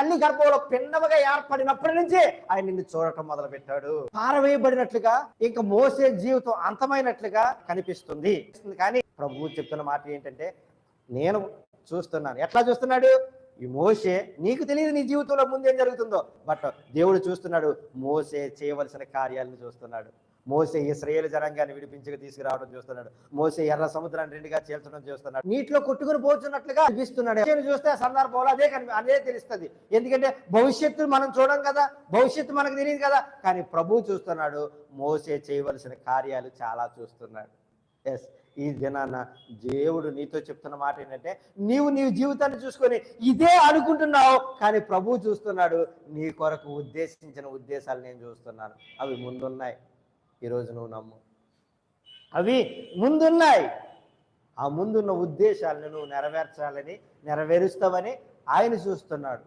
తల్లి గర్భంలో పిండముగా ఏర్పడినప్పటి నుంచి ఆయన నిన్ను చూడటం మొదలు పెట్టాడు. పారవేయబడినట్లుగా ఇంకా మోసే జీవితం అంతమైనట్లుగా కనిపిస్తుంది. కానీ ప్రభువు చెప్తున్న మాట ఏంటంటే, నేను చూస్తున్నాను. ఎట్లా చూస్తున్నాడు? ఈ మోసే, నీకు తెలియదు నీ జీవితంలో ముందేం జరుగుతుందో, బట్ దేవుడు చూస్తున్నాడు. మోసే చేయవలసిన కార్యాలను చూస్తున్నాడు. మోసే ఇశ్రాయేలు జనాంగాన్ని విడిపించగా తీసుకురావడం చూస్తున్నాడు. మోసే ఎర్ర సముద్రాన్ని రెండుగా చేల్చడం చూస్తున్నాడు. నీటిలో కొట్టుకుని పోతున్నట్లుగా అనిపిస్తున్నాడు. చూస్తే ఆ సందర్భంలో అదే తెలుస్తుంది. ఎందుకంటే భవిష్యత్తు మనం చూడం కదా, భవిష్యత్తు మనకు తెలియదు కదా. కానీ ప్రభువు చూస్తున్నాడు. మోసే చేయవలసిన కార్యాలు చాలా చూస్తున్నాడు. ఎస్, ఈ దినాన దేవుడు నీతో చెప్తున్న మాట ఏంటంటే, నీ జీవితాన్ని చూసుకొని ఇదే అనుకుంటున్నావు, కానీ ప్రభువు చూస్తున్నాడు. నీ కొరకు ఉద్దేశించిన ఉద్దేశాలు నేను చూస్తున్నాను. అవి ముందున్నాయి. ఈరోజు నువ్వు నమ్ము, అవి ముందున్నాయి. ఆ ముందున్న ఉద్దేశాలను నువ్వు నెరవేర్చాలని, నెరవేరుస్తావని ఆయన చూస్తున్నాడు.